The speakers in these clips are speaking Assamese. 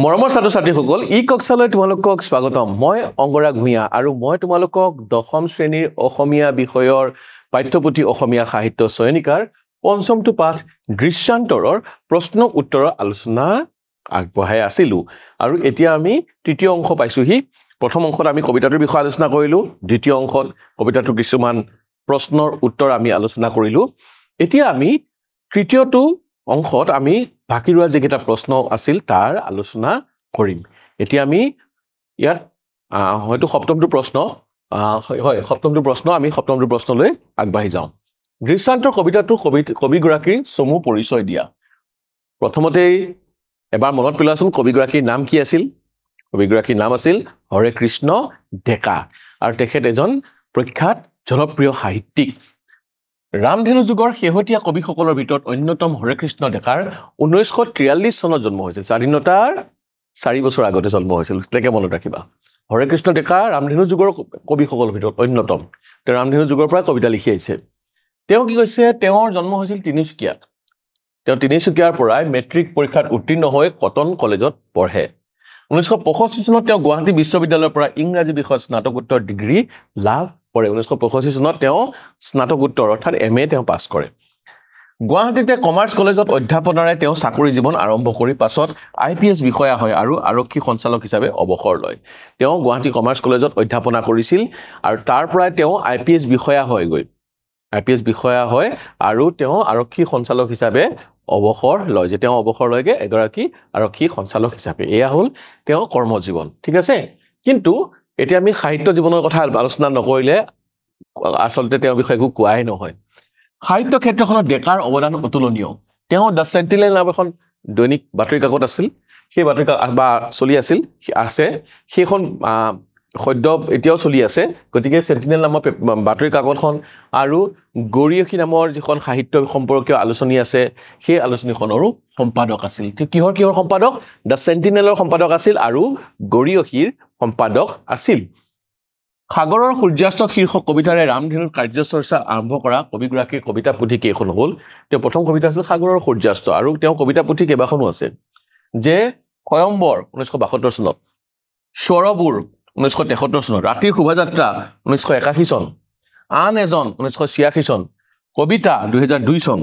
মৰমৰ ছাত্ৰ-ছাত্ৰীসকল ই কক্ষালৈ তোমালোকক স্বাগতম মই অংগৰাগ ভূঞা আৰু মই তোমালোকক দশম শ্ৰেণীৰ অসমীয়া বিষয়ৰ পাঠ্যপুথি অসমীয়া সাহিত্য চয়নিকাৰ পঞ্চমটো পাঠ দৃশ্যান্তৰৰ প্ৰশ্ন উত্তৰৰ আলোচনা আগবঢ়াই আছিলো আৰু এতিয়া আমি তৃতীয় অংশ পাইছোহি প্ৰথম অংশত আমি কবিতাটোৰ বিষয়ে আলোচনা কৰিলো দ্বিতীয় অংশত কবিতাটোৰ কিছুমান প্ৰশ্নৰ উত্তৰ আমি আলোচনা কৰিলো এতিয়া আমি তৃতীয়টো অংশত আমি বাকি ৰোৱা যেকেইটা প্ৰশ্ন আছিল তাৰ আলোচনা কৰিম এতিয়া আমি ইয়াত হয়তো সপ্তমটো প্ৰশ্ন সপ্তমটো প্ৰশ্ন আমি সপ্তমটো প্ৰশ্নলৈ আগবাঢ়ি যাওঁ দৃশ্যান্তৰ কবিতাটো কবিগৰাকীৰ চমু পৰিচয় দিয়া প্ৰথমতে এবাৰ মনত পেলোৱাচোন কবিগৰাকীৰ নাম কি আছিল কবিগৰাকীৰ নাম আছিল হৰে কৃষ্ণ ডেকা আৰু তেখেত এজন প্ৰখ্যাত জনপ্ৰিয় সাহিত্যিক ৰামধেনু যুগৰ শেহতীয়া কবিসকলৰ ভিতৰত অন্যতম হৰে কৃষ্ণ ডেকাৰ 1943 চনত জন্ম হৈছিল স্বাধীনতাৰ 4 বছৰ আগতে জন্ম হৈছিল তেকে মনত ৰাখিবা হৰে কৃষ্ণ ডেকা ৰামধেনু যুগৰ কবিসকলৰ ভিতৰত অন্যতম তেওঁ ৰামধেনু যুগৰ পৰা কবিতা লিখি আহিছে তেওঁ কি কৈছে তেওঁৰ জন্ম হৈছিল তিনিচুকীয়াত তেওঁ তিনিচুকীয়াৰ পৰাই মেট্ৰিক পৰীক্ষাত উত্তীৰ্ণ হৈ কটন কলেজত পঢ়ে 1965 চনত তেওঁ গুৱাহাটী বিশ্ববিদ্যালয়ৰ পৰা ইংৰাজী বিষয়ত স্নাতকোত্তৰ ডিগ্ৰী লাভ কৰে 1965 চনত তেওঁ স্নাতকোত্তৰ অৰ্থাৎ এমএ তেওঁ পাছ কৰে গুৱাহাটীতে কমাৰ্চ কলেজত অধ্যাপনাৰে তেওঁ চাকৰি জীৱন আৰম্ভ কৰি পাছত আইপিএছ বিষয়া হয় আৰু আৰক্ষী সঞ্চালক হিচাপে অৱসৰ লয় তেওঁ গুৱাহাটী কমাৰ্চ কলেজত অধ্যাপনা কৰিছিল আৰু তাৰ পৰাই তেওঁ আইপিএছ বিষয়া হয়গৈ আইপিএছ বিষয়া হয় আৰু তেওঁ আৰক্ষী সঞ্চালক হিচাপে অৱসৰ লয় যে তেওঁ অৱসৰ লয়গে এগৰাকী আৰক্ষী সঞ্চালক হিচাপে এয়া হ'ল তেওঁ কৰ্মজীৱন ঠিক আছে কিন্তু এতিয়া আমি সাহিত্য জীৱনৰ কথা আলোচনা নকৰিলে আসলতে তেওঁৰ বিষয়ে একো কোৱাই নহয় সাহিত্য ক্ষেত্ৰখনত ডেকাৰ অৱদান অতুলনীয় তেওঁ দ্য সেন্টিনেল নামৰ এখন দৈনিক বাতৰি কাকত আছিল সেই বাতৰি বা চলি আছিল আছে সেইখন সদ্য এতিয়াও চলি আছে গতিকে সেন্টিনেল নামৰ বাতৰি কাকতখন আৰু গৰিয়সী নামৰ যিখন সাহিত্য সম্পৰ্কীয় আলোচনী আছে সেই আলোচনীখনৰো সম্পাদক আছিল কিহৰ সম্পাদক দ্য সেন্টিনেলৰ সম্পাদক আছিল আৰু গৰিয়সীৰ সম্পাদক আছিল সাগৰৰ সূৰ্যাস্ত শীৰ্ষক কবিতাৰে ৰামধেনুৰ কাৰ্যচৰ্চা আৰম্ভ কৰা কবিগৰাকীৰ কবিতা পুথি কেইখন হ'ল তেওঁ প্ৰথম কবিতা আছিল সাগৰৰ সূৰ্যাস্ত আৰু তেওঁ কবিতা পুথি কেইবাখনো আছে যে স্বয়ম্বৰ 1972 চনত স্বৰবোৰ 1973 চনত ৰাতিৰ শোভাযাত্ৰা 1981 চন আন এজন 1986 চন কবিতা 2002 চন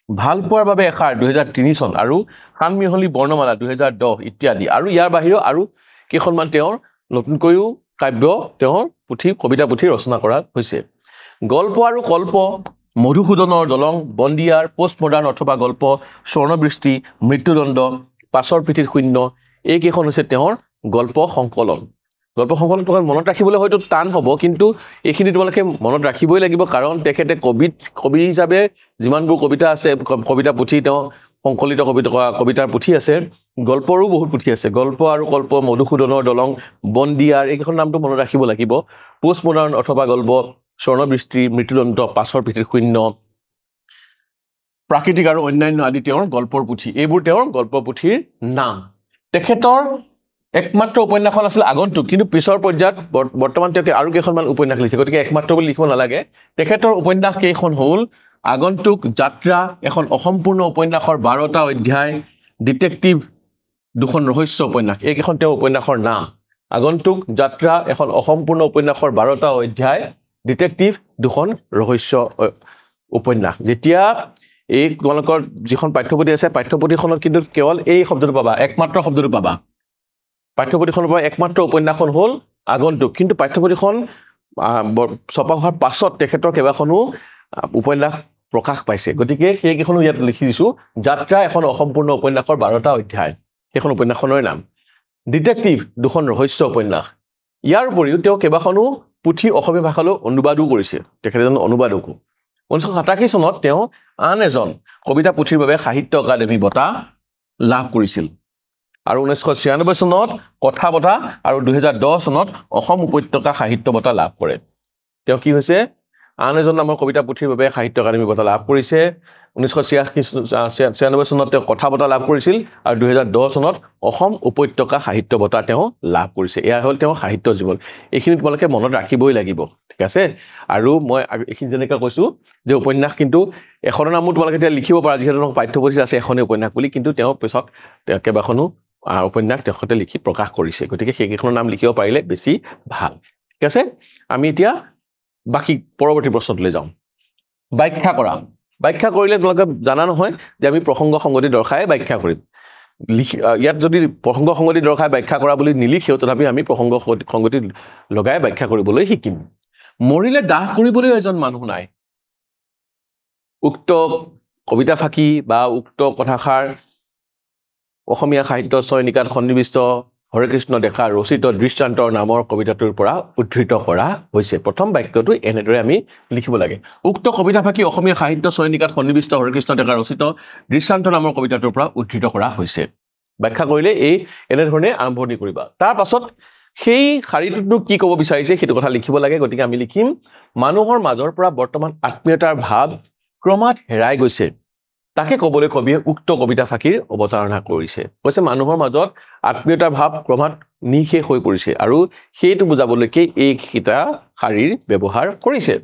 ভাল পোৱাৰ বাবে এষাৰ 2003 চন আৰু কানমিহলি বৰ্ণমালা 2010 ইত্যাদি আৰু ইয়াৰ বাহিৰেও আৰু কেইখনমান তেওঁৰ নতুনকৈও কাব্য তেওঁৰ পুথি কবিতা পুথি ৰচনা কৰা হৈছে গল্প আৰু কল্প মধুসূদনৰ দলং বন্দিয়াৰ পোষ্ট মডাৰ্ণ অথবা গল্প স্বৰ্ণবৃষ্টি মৃত্যুদণ্ড পাছৰ পিঠিত শূন্য এই কেইখন হৈছে তেওঁৰ গল্প সংকলন তোমাক মনত ৰাখিবলৈ হয়তো টান হ'ব কিন্তু এইখিনি তোমালোকে মনত ৰাখিবই লাগিব কাৰণ তেখেতে কবি হিচাপে যিমানবোৰ কবিতা আছে কবিতা পুথি তেওঁ সংকলিত কবিতাৰ পুথি আছে গল্পৰো বহুত পুথি আছে গল্প আৰু কল্প মধুসূদনৰ দলং বন্দিয়াৰ এইকেইখন নামটো মনত ৰাখিব লাগিব পোষ্ট মডাৰ্ণ অথবা গল্প স্বৰ্ণবৃষ্টি মৃত্যুদণ্ড পাছৰ পিঠিত শূন্য প্ৰাকৃতিক আৰু অন্যান্য আদি তেওঁৰ গল্পৰ পুথি এইবোৰ তেওঁৰ গল্প পুথিৰ নাম তেখেতৰ একমাত্ৰ উপন্যাসখন আছিল আগন্তুক কিন্তু পিছৰ পৰ্যায়ত বৰ্তমান তেওঁ আৰু কেইখনমান উপন্যাস লিখিছে গতিকে একমাত্ৰ বুলি লিখিব নালাগে তেখেতৰ উপন্যাস কেইখন হ'ল আগন্তুক যাত্ৰা এখন অসম্পূৰ্ণ উপন্যাসৰ 12টা অধ্যায় ডিটেকটিভ দুখন ৰহস্য উপন্যাস এইকেইখন তেওঁ উপন্যাসৰ নাম আগন্তুক যাত্ৰা এখন অসম্পূৰ্ণ উপন্যাসৰ 12টা অধ্যায় ডিটেকটিভ দুখন ৰহস্য উপন্যাস যেতিয়া এই তোমালোকৰ যিখন পাঠ্যপুথি আছে পাঠ্যপুথিখনত কিন্তু কেৱল এই শব্দটো পাবা একমাত্ৰ শব্দটো পাবা পাঠ্যপুথিখনৰ পৰা একমাত্ৰ উপন্যাসখন হ'ল আগন্তুক কিন্তু পাঠ্যপুথিখন ছপা হোৱাৰ পাছত তেখেতৰ কেইবাখনো উপন্যাস প্ৰকাশ পাইছে গতিকে সেইকেইখনো ইয়াত লিখি দিছো যাত্ৰা এখন অসম্পূৰ্ণ উপন্যাসৰ 12টা অধ্যায় সেইখন উপন্যাসখনৰ নাম ডিটেকটিভ দুখন ৰহস্য উপন্যাস ইয়াৰ উপৰিও তেওঁ কেইবাখনো পুথি অসমীয়া ভাষালৈ অনুবাদো কৰিছে তেখেত এজন অনুবাদকো 1987 চনত তেওঁ আন এজন কবিতা পুথিৰ বাবে সাহিত্য একাডেমী বঁটা লাভ কৰিছিল আৰু 1996 চনত কথা বঁটা আৰু 2010 চনত অসম উপত্যকা সাহিত্য বঁটা লাভ কৰে তেওঁ কি হৈছে আন এজন নামৰ কবিতা পুথিৰ বাবে সাহিত্য একাডেমী বঁটা লাভ কৰিছে 1996 চনত তেওঁ কথা বঁটা লাভ কৰিছিল আৰু 2010 চনত অসম উপত্যকা সাহিত্য বঁটা তেওঁ লাভ কৰিছে এয়া হ'ল তেওঁৰ সাহিত্য জীৱন এইখিনি তোমালোকে মনত ৰাখিবই লাগিব ঠিক আছে আৰু মই এইখিনি যেনেকৈ কৈছো যে উপন্যাস কিন্তু এখনৰ নামো তোমালোকে এতিয়া লিখিব পাৰা যিহেতু পাঠ্যপুথিত আছে এখনেই উপন্যাস বুলি কিন্তু তেওঁ পিছত কেইবাখনো উপন্যাস তেখেতে লিখি প্ৰকাশ কৰিছে গতিকে সেইকেইখনৰ নাম লিখিব পাৰিলে বেছি ভাল ঠিক আছে আমি এতিয়া বাকি পৰৱৰ্তী প্ৰশ্নলৈ যাওঁ ব্যাখ্যা কৰা ব্যাখ্যা কৰিলে তোমালোকে জানা নহয় যে আমি প্ৰসংগ সংগতি দৰ্শাই ব্যাখ্যা কৰিম ইয়াত যদি প্ৰসংগ সংগতি দৰ্শাই ব্যাখ্যা কৰা বুলি নিলিখেও তথাপি আমি প্ৰসংগ সংগতি লগাই ব্যাখ্যা কৰিবলৈ শিকিম মৰিলে দাহ কৰিবলৈ এজন মানুহ নাই উক্ত কবিতা ফাঁকি বা উক্ত কথাষাৰ অসমীয়া সাহিত্য চয়নিকাত সন্নিবিষ্ট হৰেকৃষ্ণ ডেকা ৰচিত দৃষ্টান্তৰ নামৰ কবিতাটোৰ পৰা উদ্ধৃত কৰা হৈছে প্ৰথম বাক্যটো এনেদৰে আমি লিখিব লাগে উক্ত কবিতা ফাঁকি অসমীয়া সাহিত্য চয়নিকাত সন্নিবিষ্ট হৰেকৃষ্ণ ডেকা ৰচিত দৃষ্টান্ত নামৰ কবিতাটোৰ পৰা উদ্ধৃত কৰা হৈছে ব্যাখ্যা কৰিলে এই এনেধৰণে আৰম্ভণি কৰিবা তাৰ পাছত সেই শাৰীটোত কি ক'ব বিচাৰিছে সেইটো কথা লিখিব লাগে গতিকে আমি লিখিম মানুহৰ মাজৰ পৰা বৰ্তমান আত্মীয়তাৰ ভাৱ ক্ৰমাৎ হেৰাই গৈছে তাকে ক'বলৈ কবিয়ে উক্ত কবিতা ফাঁকিৰ অৱতাৰণা কৰিছে কৈছে মানুহৰ মাজত আত্মীয়তাৰ ভাৱ ক্ৰমাৎ নিশেষ হৈ পৰিছে আৰু সেইটো বুজাবলৈকে এই কিটা শাৰীৰ ব্যৱহাৰ কৰিছে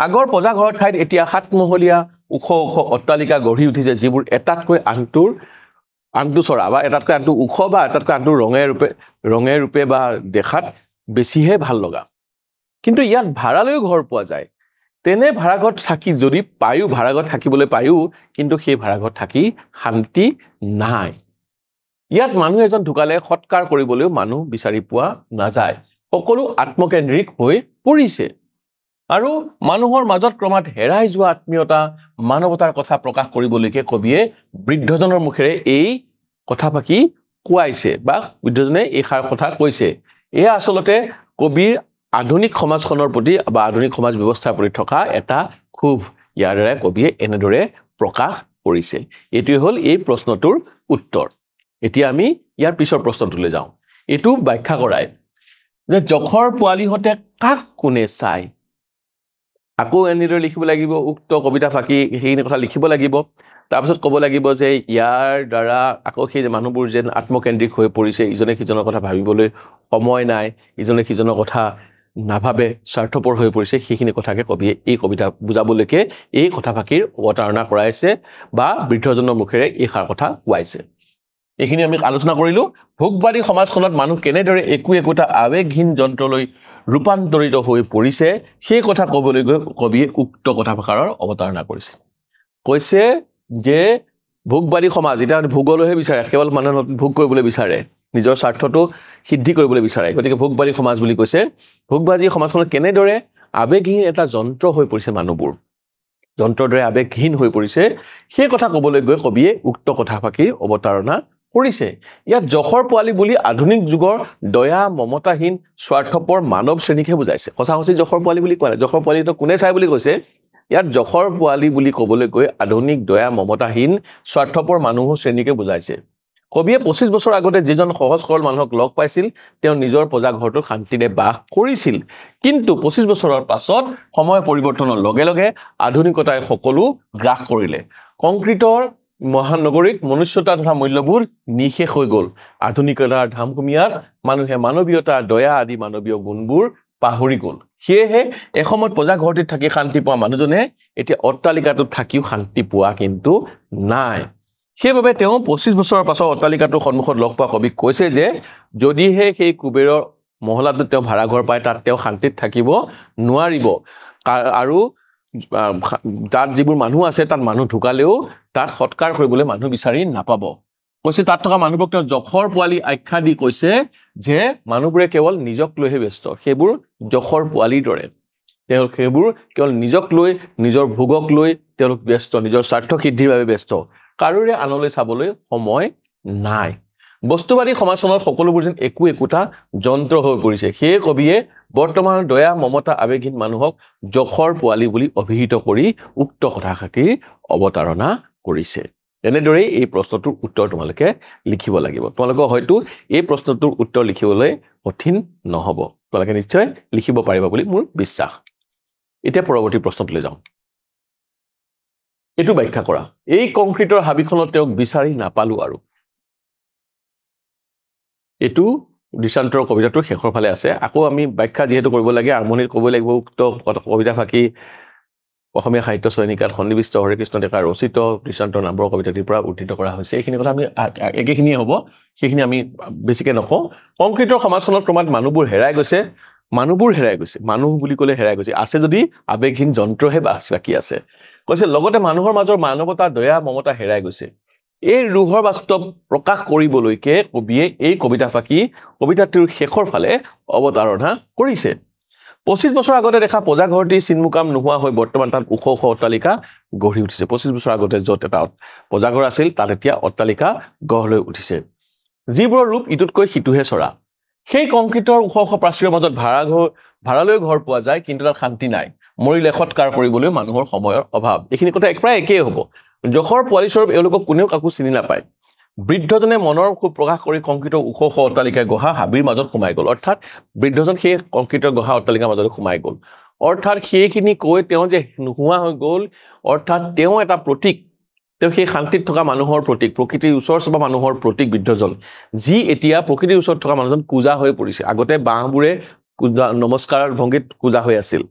আগৰ পজাঘৰৰ ঠাইত এতিয়া সাতমহলীয়া ওখ ওখ অট্টালিকা গঢ়ি উঠিছে যিবোৰ এটাতকৈ আনটো চৰা বা এটাতকৈ আনটো ওখ বা এটাতকৈ আনটো ৰঙে ৰূপে বা দেখাত বেছিহে ভাল লগা কিন্তু ইয়াত ভাড়ালৈও ঘৰ পোৱা যায় তেনে ভাড়াঘৰত থাকি যদি পায়ো ভাড়াঘৰত থাকিবলৈ পায়ো কিন্তু সেই ভাড়াঘৰত থাকি শান্তি নাই ইয়াত মানুহ এজন ঢুকালে সৎকাৰ কৰিবলৈও মানুহ বিচাৰি পোৱা নাযায় সকলো আত্মকেন্দ্ৰিক হৈ পৰিছে আৰু মানুহৰ মাজত ক্ৰমাৎ হেৰাই যোৱা আত্মীয়তা মানৱতাৰ কথা প্ৰকাশ কৰিবলৈকে কবিয়ে বৃদ্ধজনৰ মুখেৰে এই কথা ফাঁকি কোৱাইছে বা বৃদ্ধজনে এই কথা কৈছে এয়া আচলতে কবিৰ আধুনিক সমাজখনৰ প্ৰতি বা আধুনিক সমাজ ব্যৱস্থাৰ প্ৰতি থকা এটা খুব ইয়াৰ দ্বাৰা কবিয়ে এনেদৰে প্ৰকাশ কৰিছে এইটোৱে হ'ল এই প্ৰশ্নটোৰ উত্তৰ এতিয়া আমি ইয়াৰ পিছৰ প্ৰশ্নটোলৈ যাওঁ এইটো ব্যাখ্যা কৰায় যে জখৰ পোৱালিহঁতে কাক কোনে চাই আকৌ এনেদৰে লিখিব লাগিব উক্ত কবিতা ফাঁকি সেইখিনি কথা লিখিব লাগিব তাৰপিছত ক'ব লাগিব যে ইয়াৰ দ্বাৰা আকৌ সেই মানুহবোৰ যেন আত্মকেন্দ্ৰিক হৈ পৰিছে ইজনে সিজনৰ কথা ভাবিবলৈ সময় নাই ইজনে সিজনৰ কথা নাভাবে স্বাৰ্থপৰ হৈ পৰিছে সেইখিনি কথাকে কবিয়ে এই কবিতা বুজাবলৈকে এই কথা ফাঁকিৰ অৱতাৰণা কৰাইছে বা বৃদ্ধজনৰ মুখেৰে এই কথা কোৱাইছে এইখিনি আমি আলোচনা কৰিলো ভোগবাদী সমাজখনত মানুহ কেনেদৰে একোটা আৱেগহীন যন্ত্ৰলৈ ৰূপান্তৰিত হৈ পৰিছে সেই কথা ক'বলৈ গৈ কবিয়ে উক্ত কথা প্ৰকাৰৰ অৱতাৰণা কৰিছে কৈছে যে ভোগবাদী সমাজ এটা ভোগলৈহে বিচাৰে কেৱল মানুহে ভোগ কৰিবলৈ বিচাৰে নিজৰ স্বাৰ্থটো সিদ্ধি কৰিবলৈ বিচাৰে গতিকে ভোগবাদী সমাজ বুলি কৈছে ভোগবাদী সমাজখনত কেনেদৰে আৱেগহীন এটা যন্ত্ৰ হৈ পৰিছে মানুহবোৰ যন্ত্ৰৰ দৰে আৱেগহীন হৈ পৰিছে সেই কথা ক'বলৈ গৈ কবিয়ে উক্ত কথা ফাঁকিৰ অৱতাৰণা কৰিছে ইয়াত জখৰ পোৱালি বুলি আধুনিক যুগৰ দয়া মমতাহীন স্বাৰ্থপৰ মানৱ শ্ৰেণীকহে বুজাইছে সঁচা জখৰ পোৱালি বুলি কোৱা নাই জখৰ পোৱালিটো কোনে চাই বুলি কৈছে ইয়াত জখৰ পোৱালি বুলি ক'বলৈ গৈ আধুনিক দয়া মমতাহীন স্বাৰ্থপৰ মানুহ শ্ৰেণীকে বুজাইছে কবিয়ে 25 বছৰ আগতে যিজন সহজ সৰল মানুহক লগ পাইছিল তেওঁ নিজৰ পজাঘৰটোত শান্তিৰে বাস কৰিছিল কিন্তু 25 বছৰৰ পাছত সময় পৰিৱৰ্তনৰ লগে লগে আধুনিকতাই সকলো গ্ৰাস কৰিলে কংক্ৰিটৰ মহানগৰীত মনুষ্যতা তথা মূল্যবোধ নিশেষ হৈ গ'ল আধুনিকতাৰ ধামকুমিয়াত মানুহে মানৱীয়তা দয়া আদি মানৱীয় গুণবোৰ পাহৰি গ'ল সেয়েহে এসময়ত পজাঘৰটিত থাকি শান্তি পোৱা মানুহজনে এতিয়া অট্টালিকাটোত থাকিও শান্তি পোৱা কিন্তু নাই সেইবাবে তেওঁ 25 বছৰৰ পাছত অট্টালিকাটোৰ সন্মুখত লগ পোৱা কবিক কৈছে যে যদিহে সেই কুবেৰৰ মহলাটোত তেওঁ ভাড়াঘৰ পায় তাত তেওঁ শান্তিত থাকিব নোৱাৰিব আৰু তাত যিবোৰ মানুহ আছে তাত মানুহ ঢুকালেও তাত সৎকাৰ কৰিবলৈ মানুহ বিচাৰি নাপাব কৈছে তাত থকা মানুহবোৰক তেওঁ জখৰ পোৱালি আখ্যা দি কৈছে যে মানুহবোৰে কেৱল নিজক লৈহে ব্যস্ত সেইবোৰ জখৰ পোৱালিৰ দৰে তেওঁলোক সেইবোৰ কেৱল নিজক লৈ নিজৰ ভোগক লৈ তেওঁলোক ব্যস্ত নিজৰ স্বাৰ্থ সিদ্ধিৰ বাবে ব্যস্ত কাৰোৰে আনলৈ চাবলৈ সময় নাই বস্তুবাদী সমাজখনৰ সকলোবোৰ যেন একোটা যন্ত্ৰ হৈ পৰিছে সেই কবিয়ে বৰ্তমানৰ দয়া মমতা আৱেগহীন মানুহক জখৰ পোৱালি বুলি অভিহিত কৰি উক্ত কথা ফাঁকিৰ অৱতাৰণা কৰিছে এনেদৰে এই প্ৰশ্নটোৰ উত্তৰ তোমালোকে লিখিব লাগিব তোমালোকে হয়তো এই প্ৰশ্নটোৰ উত্তৰ লিখিবলৈ কঠিন নহব তোমালোকে নিশ্চয় লিখিব পাৰিবা বুলি মোৰ বিশ্বাস এতিয়া পৰৱৰ্তী প্ৰশ্নটোলৈ যাওঁ এইটো ব্যাখ্যা কৰা এই কংক্ৰিটৰ হাবিখনত তেওঁক বিচাৰি নাপালো আৰু এইটো দৃষ্টান্তৰ কবিতাটোৰ শেষৰ ফালে আছে আকৌ আমি ব্যাখ্যা যেহেতু কৰিব লাগে আৰম্ভণিত ক'ব লাগিব উক্ত কবিতা ফাঁকি অসমীয়া সাহিত্য চয়নিকাত সন্নিবিষ্ট হৰেকৃষ্ণ ডেকা ৰচিত কৃষ্ণান্ত নামৰ কবিতাটিৰ পৰা উদ্ধৃত কৰা হৈছে এইখিনি কথা আমি একেখিনিয়ে হ'ব সেইখিনি আমি বেছিকৈ নকওঁ কংক্ৰিটৰ সমাজখনত ক্ৰমাৎ মানুহবোৰ হেৰাই গৈছে মানুহ বুলি ক'লে হেৰাই গৈছে আছে যদি আৱেগহীন যন্ত্ৰহে বাকী আছে কৈছে লগতে মানুহৰ মাজৰ মানৱতা দয়া মমতা হেৰাই গৈছে এই ৰুহৰ বাস্তৱ প্ৰকাশ কৰিবলৈকে কবিয়ে এই কবিতাটোৰ শেষৰ ফালে অৱতাৰণা কৰিছে 25 বছৰ আগতে দেখা পজাঘৰটি চিনমুকাম নোহোৱা হৈ বৰ্তমান তাত ওখ অট্টালিকা গঢ়ি উঠিছে 25 বছৰ আগতে য'ত এটা পজাঘৰ আছিল তাত এতিয়া অট্টালিকা গঢ় লৈ উঠিছে যিবোৰৰ ৰূপ ইটোতকৈ সিটোহে চৰা সেই কংক্ৰিটৰ ওখ প্ৰাচীৰৰ মাজত ভাড়ালৈ ঘৰ পোৱা যায় কিন্তু তাত শান্তি নাই মৰিলে সৎকাৰ কৰিবলৈ মানুহৰ সময়ৰ অভাৱ এইখিনি কথা প্ৰায় একেই হ'ব জখৰ পোৱালিস্বৰূপ এওঁলোকক কোনেও কাকো চিনি নাপায় বৃদ্ধজনে মনৰ খুব প্ৰকাশ কৰি কংক্ৰিটৰ ওখ অট্টালিকাই গঢ়া হাবিৰ মাজত সোমাই গ'ল অৰ্থাৎ বৃদ্ধজন সেই কংক্ৰিটৰ গঢ়া অট্টালিকাৰ মাজত সোমাই গ'ল অৰ্থাৎ সেইখিনি কৈ তেওঁ যে নোহোৱা হৈ গ'ল অৰ্থাৎ তেওঁ এটা প্ৰতীক তেওঁ সেই শান্তিত থকা মানুহৰ প্ৰতীক প্ৰকৃতিৰ ওচৰ চপা মানুহৰ প্ৰতীক বৃদ্ধজন যি এতিয়া প্ৰকৃতিৰ ওচৰত থকা মানুহজন কুজা হৈ পৰিছে আগতে বাঁহবোৰে নমস্কাৰৰ ভংগীত কুজা হৈ আছিল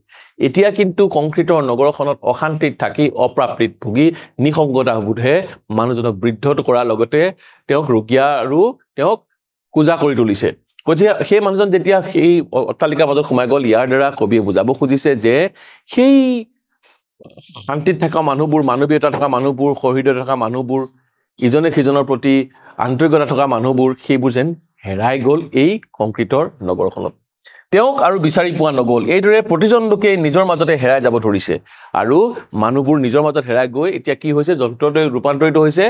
এতিয়া কিন্তু কংক্ৰিটৰ নগৰখনত অশান্তিত থাকি অপ্ৰাপ্তিত ভুগি নিসংগতা বোধে মানুহজনক বৃদ্ধত কৰাৰ লগতে তেওঁক ৰোগীয়া আৰু তেওঁক কুজা কৰি তুলিছে কৈছে সেই মানুহজন যেতিয়া সেই অট্টালিকাৰ মাজত সোমাই গ'ল ইয়াৰ দ্বাৰা কবিয়ে বুজাব খুজিছে যে সেই শান্তিত থকা মানুহবোৰ মানৱীয়তা থকা মানুহবোৰ সহৃদয়তা থকা মানুহবোৰ ইজনে সিজনৰ প্ৰতি আন্তৰিকতা থকা মানুহবোৰ সেইবোৰ যেন হেৰাই গ'ল এই কংক্ৰিটৰ নগৰখনত তেওঁক আৰু বিচাৰি পোৱা নগ'ল এইদৰে প্ৰতিজন লোকে নিজৰ মাজতে হেৰাই যাব ধৰিছে আৰু মানুহবোৰ নিজৰ মাজত হেৰাই গৈ এতিয়া কি হৈছে যন্ত্ৰলৈ ৰূপান্তৰিত হৈছে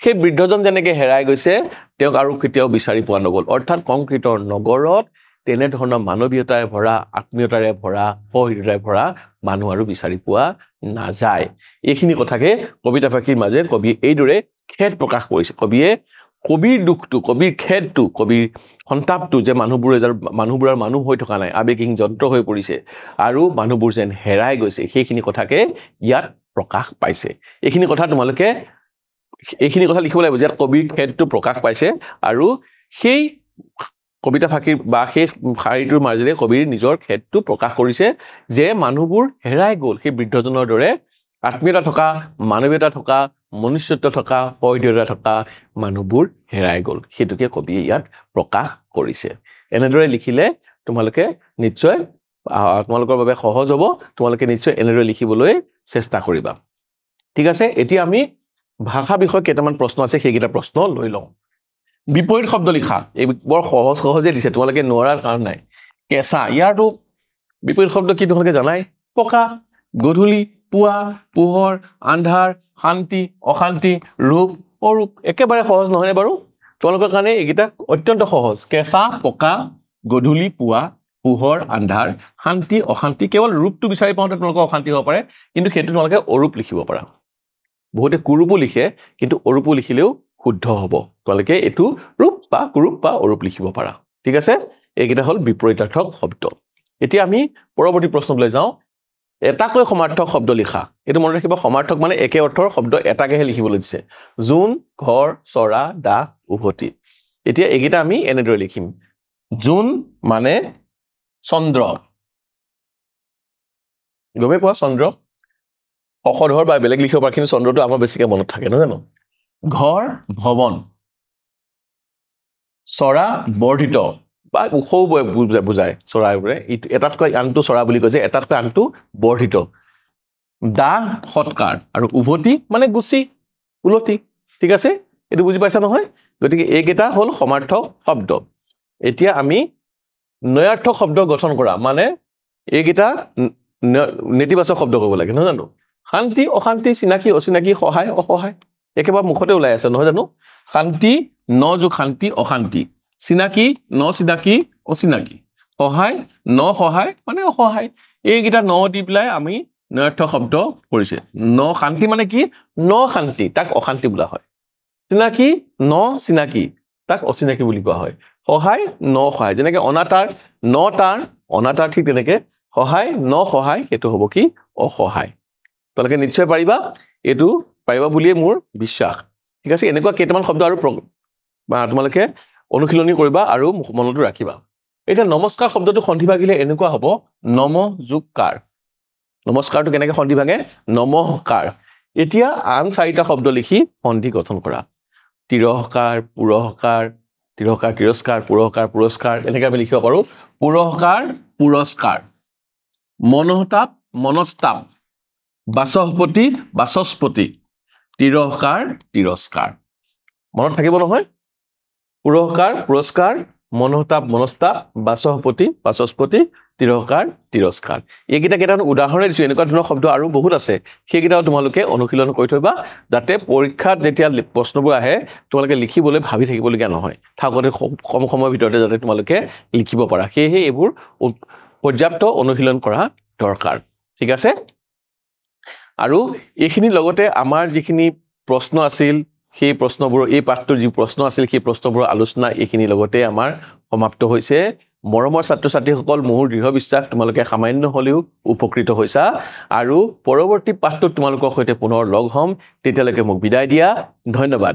সেই বৃদ্ধজন যেনেকৈ হেৰাই গৈছে তেওঁক আৰু কেতিয়াও বিচাৰি পোৱা নগ'ল অৰ্থাৎ কংক্ৰিটৰ নগৰত তেনেধৰণৰ মানৱীয়তাৰে ভৰা আত্মীয়তাৰে ভৰা সহৃদয়তাৰে ভৰা মানুহ আৰু বিচাৰি পোৱা নাযায় এইখিনি কথাকে কবিতা ফাঁকিৰ মাজে কবিয়ে এইদৰে খেদ প্ৰকাশ কৰিছে কবিৰ দুখটো কবিৰ খেদটো কবিৰ সন্তাপটো যে মানুহবোৰ মানুহ হৈ থকা নাই আৱেগহীন যন্ত্ৰ হৈ পৰিছে আৰু মানুহবোৰ যেন হেৰাই গৈছে সেইখিনি কথাকে ইয়াত প্ৰকাশ পাইছে এইখিনি কথা লিখিব লাগিব যে কবিৰ খেদটো প্ৰকাশ পাইছে আৰু সেই কবিতা ফাঁকিৰ বা সেই শাৰীটোৰ মাজেৰে কবিৰ নিজৰ খেদটো প্ৰকাশ কৰিছে যে মানুহবোৰ হেৰাই গ'ল সেই বৃদ্ধজনৰ দৰে আত্মীয়তা থকা মানৱীয়তা থকা মনুষ্যত্ব থকা সহৃদয়তা থকা মানুহবোৰ হেৰাই গ'ল সেইটোকে কবিয়ে ইয়াত প্ৰকাশ কৰিছে এনেদৰে লিখিলে তোমালোকে নিশ্চয় তোমালোকৰ বাবে সহজ হ'ব তোমালোকে নিশ্চয় এনেদৰে লিখিবলৈ চেষ্টা কৰিবা ঠিক আছে এতিয়া আমি ভাষা বিষয়ক কেইটামান প্ৰশ্ন আছে সেইকেইটা প্ৰশ্ন লৈ লওঁ বিপৰীত শব্দ লিখা এই বৰ সহজে দিছে তোমালোকে নোৱাৰাৰ কাৰণ নাই কেঁচা ইয়াৰটো বিপৰীত শব্দ কি তোমালোকে জানাই পকা গধূলি পুৱা পোহৰ আন্ধাৰ শান্তি অশান্তি ৰূপ অৰূপ একেবাৰে সহজ নহয়নে বাৰু তোমালোকৰ কাৰণে এইকেইটা অত্যন্ত সহজ কেঁচা পকা গধূলি পুৱা পোহৰ আন্ধাৰ শান্তি অশান্তি কেৱল ৰূপটো বিচাৰি পাওঁতে তোমালোকৰ অশান্তি হ'ব পাৰে কিন্তু সেইটো তোমালোকে অৰূপ লিখিব পাৰা বহুতে কুৰূপো লিখে কিন্তু অৰূপো লিখিলেও শুদ্ধ হ'ব তোমালোকে এইটো ৰূপ বা কুৰূপ বা অৰূপ লিখিব পাৰা ঠিক আছে এইকেইটা হ'ল বিপৰীতাৰ্থক শব্দ এতিয়া আমি পৰৱৰ্তী প্ৰশ্নলৈ যাওঁ এটাকৈ সমাৰ্থক শব্দ লিখা এইটো মনত ৰাখিব সমাৰ্থক মানে একে অৰ্থৰ শব্দ এটাকেহে লিখিবলৈ দিছে জোন ঘৰ চৰা দাহ উভতি এতিয়া এইকেইটা আমি এনেদৰে লিখিম জোন মানে চন্দ্ৰ গমে পোৱা চন্দ্ৰ অসধৰ বা বেলেগ লিখিব পাৰে কিন্তু চন্দ্ৰটো আমাৰ বেছিকৈ মনত থাকে নহয় জানো ঘৰ ভৱন চৰা বৰ্ধিত বা ওখও বুজায় চৰাইবোৰে এটাতকৈ আনটো চৰা বুলি কয় যে এটাতকৈ আনটো বৰ্ধিত দাহ সৎকাৰ আৰু উভতি মানে গুচি উলটি ঠিক আছে এইটো বুজি পাইছা নহয় গতিকে এইকেইটা হ'ল সমাৰ্থক শব্দ এতিয়া আমি নয়াৰ্থক শব্দ গঠন কৰা মানে এইকেইটা নেতিবাচক শব্দ ক'ব লাগে নহয় জানো শান্তি অশান্তি চিনাকি অচিনাকি সহায় অসহায় একেবাৰে মুখতে ওলাই আছে নহয় জানো শান্তি ন যোগ শান্তি অশান্তি চিনাকি ন চিনাকি অচিনাকি সহায় ন সহায় মানে অসহায় এইকেইটা ন দি পেলাই আমি নয়াৰ্থক শব্দ কৰিছে ন শান্তি মানে কি ন শান্তি তাক অশান্তি বোলা হয় চিনাকি ন চিনাকি তাক অচিনাকি বুলি কোৱা হয় সহায় ন সহায় যেনেকৈ অনাতাঁৰ ন তাঁৰ অনাতাঁৰ ঠিক তেনেকৈ সহায় ন সহায় সেইটো হ'ব কি অসহায় তোমালোকে নিশ্চয় পাৰিবা এইটো পাৰিবা বুলিয়ে মোৰ বিশ্বাস ঠিক আছে এনেকুৱা কেইটামান শব্দ আৰু তোমালোকে অনুশীলনী কৰিবা আৰু মনতো ৰাখিবা এতিয়া নমস্কাৰ শব্দটো সন্ধি ভাগিলে এনেকুৱা হ'ব নম যোগ কাৰ নমস্কাৰটো কেনেকৈ সন্ধি ভাঙে নমস্কাৰ এতিয়া আন চাৰিটা শব্দ লিখি সন্ধি গঠন কৰা তিৰস্কাৰ পুৰস্কাৰ তিৰস্কাৰ তিৰস্কাৰ পুৰস্কাৰ পুৰস্কাৰ এনেকৈ আমি লিখিব পাৰোঁ পুৰস্কাৰ পুৰস্কাৰ মনস্তাপ মনস্তাপ বাচস্পতি বাচস্পতি তিৰস্কাৰ তিৰস্কাৰ মনত থাকিব নহয় পুৰস্কাৰ পুৰস্কাৰ মনস্তাপ মনস্তাপ বাচস্পতি বাচস্পতি তিৰস্কাৰ তিৰস্কাৰ এইকেইটা কেইটামান উদাহৰণে দিছোঁ এনেকুৱা ধৰণৰ শব্দ আৰু বহুত আছে সেইকেইটাও তোমালোকে অনুশীলন কৰি থবা যাতে পৰীক্ষাত যেতিয়া প্ৰশ্নবোৰ আহে তোমালোকে লিখিবলৈ ভাবি থাকিবলগীয়া নহয় থাকতে কম সময়ৰ ভিতৰতে যাতে তোমালোকে লিখিব পাৰা সেয়েহে এইবোৰ পৰ্যাপ্ত অনুশীলন কৰা দৰকাৰ ঠিক আছে আৰু এইখিনিৰ লগতে আমাৰ যিখিনি প্ৰশ্ন আছিল সেই প্ৰশ্নবোৰ এই পাঠটোৰ যি প্ৰশ্ন আছিল সেই প্ৰশ্নবোৰৰ আলোচনা এইখিনিৰ লগতে আমাৰ সমাপ্ত হৈছে মৰমৰ ছাত্ৰ ছাত্ৰীসকল মোৰ দৃঢ় বিশ্বাস তোমালোকে সামান্য হ'লেও উপকৃত হৈছা আৰু পৰৱৰ্তী পাঠটোত তোমালোকৰ সৈতে পুনৰ লগ হ'ম তেতিয়ালৈকে মোক বিদায় দিয়া ধন্যবাদ